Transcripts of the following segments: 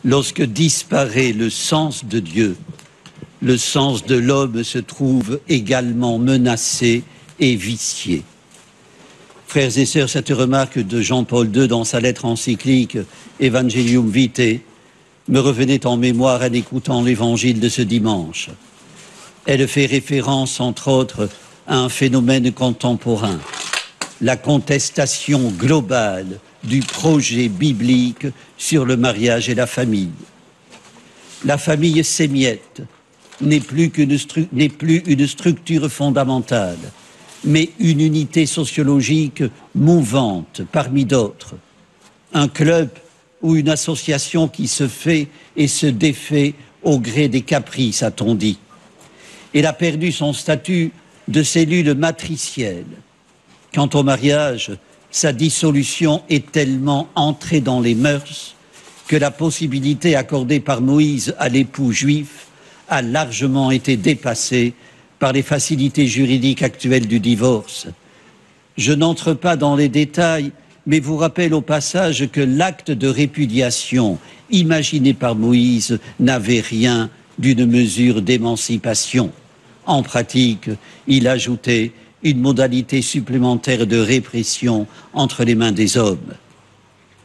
Lorsque disparaît le sens de Dieu, le sens de l'homme se trouve également menacé et vicié. Frères et sœurs, cette remarque de Jean-Paul II dans sa lettre encyclique Evangelium Vitae me revenait en mémoire en écoutant l'évangile de ce dimanche. Elle fait référence, entre autres, à un phénomène contemporain, la contestation globale du projet biblique sur le mariage et la famille. La famille s'émiette, n'est plus une structure fondamentale, mais une unité sociologique mouvante parmi d'autres. Un club ou une association qui se fait et se défait au gré des caprices, a-t-on dit. Elle a perdu son statut de cellule matricielle. Quant au mariage, sa dissolution est tellement entrée dans les mœurs que la possibilité accordée par Moïse à l'époux juif a largement été dépassée par les facilités juridiques actuelles du divorce. Je n'entre pas dans les détails, mais vous rappelle au passage que l'acte de répudiation imaginé par Moïse n'avait rien d'une mesure d'émancipation. En pratique, il ajoutait une modalité supplémentaire de répression entre les mains des hommes.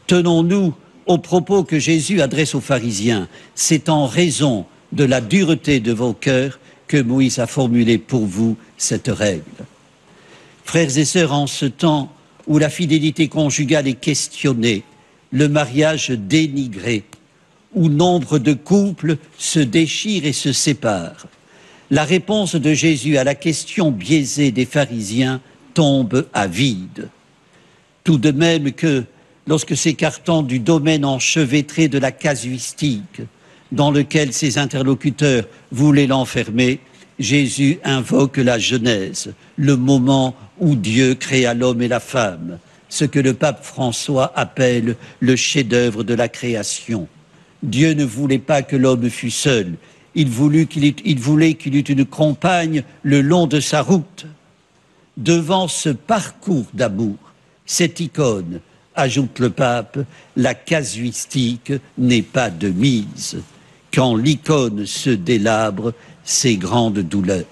Tenons-nous aux propos que Jésus adresse aux pharisiens. C'est en raison de la dureté de vos cœurs que Moïse a formulé pour vous cette règle. Frères et sœurs, en ce temps où la fidélité conjugale est questionnée, le mariage dénigré, où nombre de couples se déchirent et se séparent, la réponse de Jésus à la question biaisée des pharisiens tombe à vide. Tout de même que, lorsque s'écartant du domaine enchevêtré de la casuistique, dans lequel ses interlocuteurs voulaient l'enfermer, Jésus invoque la Genèse, le moment où Dieu créa l'homme et la femme, ce que le pape François appelle le chef-d'œuvre de la création. Dieu ne voulait pas que l'homme fût seul. Il voulait qu'il eût une compagne le long de sa route. Devant ce parcours d'amour, cette icône, ajoute le pape, la casuistique n'est pas de mise. Quand l'icône se délabre, c'est grande douleur.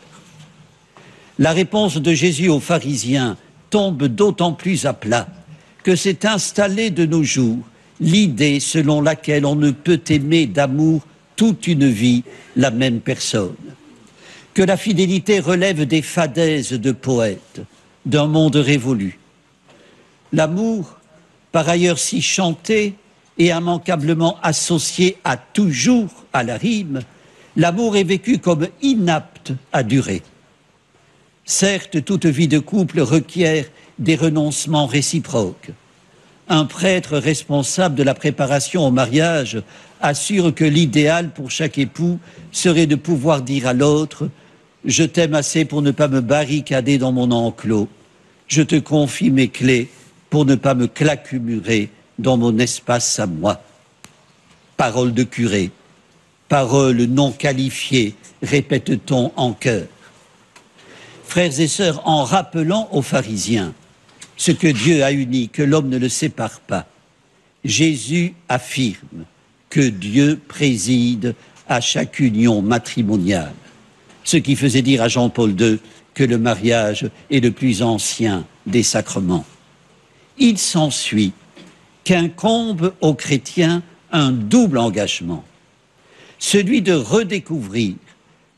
La réponse de Jésus aux pharisiens tombe d'autant plus à plat que s'est installée de nos jours l'idée selon laquelle on ne peut aimer d'amour toute une vie la même personne, que la fidélité relève des fadaises de poètes, d'un monde révolu. L'amour, par ailleurs si chanté et immanquablement associé à toujours à la rime, l'amour est vécu comme inapte à durer. Certes, toute vie de couple requiert des renoncements réciproques. Un prêtre responsable de la préparation au mariage assure que l'idéal pour chaque époux serait de pouvoir dire à l'autre « Je t'aime assez pour ne pas me barricader dans mon enclos. Je te confie mes clés pour ne pas me claquemurer dans mon espace à moi. » Parole de curé, parole non qualifiée, répète-t-on en chœur. Frères et sœurs, en rappelant aux pharisiens ce que Dieu a uni, que l'homme ne le sépare pas, Jésus affirme que Dieu préside à chaque union matrimoniale, ce qui faisait dire à Jean-Paul II que le mariage est le plus ancien des sacrements. Il s'ensuit qu'incombe aux chrétiens un double engagement, celui de redécouvrir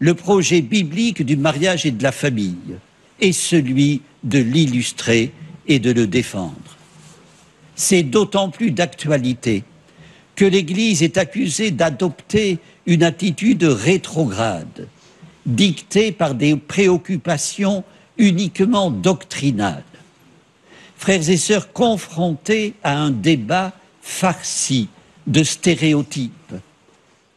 le projet biblique du mariage et de la famille, et celui de l'illustrer et de le défendre. C'est d'autant plus d'actualité que l'Église est accusée d'adopter une attitude rétrograde, dictée par des préoccupations uniquement doctrinales. Frères et sœurs, confrontés à un débat farci de stéréotypes,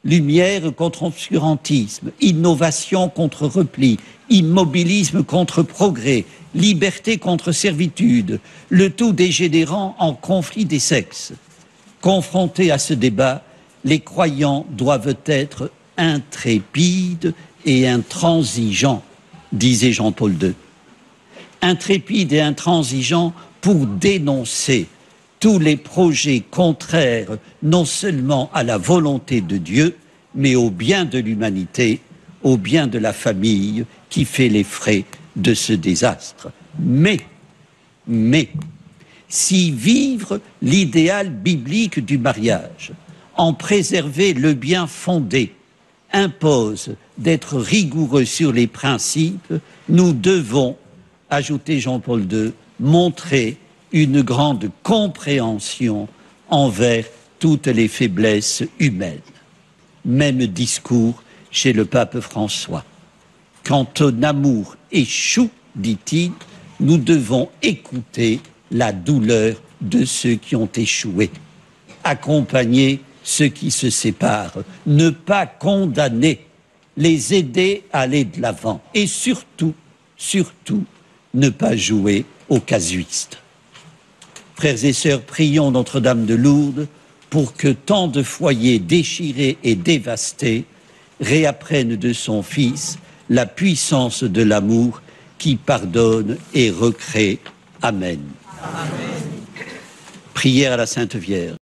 lumière contre obscurantisme, innovation contre repli, immobilisme contre progrès, liberté contre servitude, le tout dégénérant en conflit des sexes. Confrontés à ce débat, les croyants doivent être intrépides et intransigeants, disait Jean-Paul II. Intrépides et intransigeants pour dénoncer tous les projets contraires non seulement à la volonté de Dieu, mais au bien de l'humanité, au bien de la famille qui fait les frais de ce désastre. Mais, si vivre l'idéal biblique du mariage, en préserver le bien fondé, impose d'être rigoureux sur les principes, nous devons, ajoutait Jean-Paul II, montrer une grande compréhension envers toutes les faiblesses humaines. Même discours chez le pape François. Quand un amour échoue, dit-il, nous devons écouter la douleur de ceux qui ont échoué, accompagner ceux qui se séparent, ne pas condamner, les aider à aller de l'avant et surtout, ne pas jouer au casuiste. Frères et sœurs, prions Notre-Dame de Lourdes pour que tant de foyers déchirés et dévastés réapprennent de son Fils la puissance de l'amour qui pardonne et recrée. Amen. Amen. Prière à la Sainte Vierge.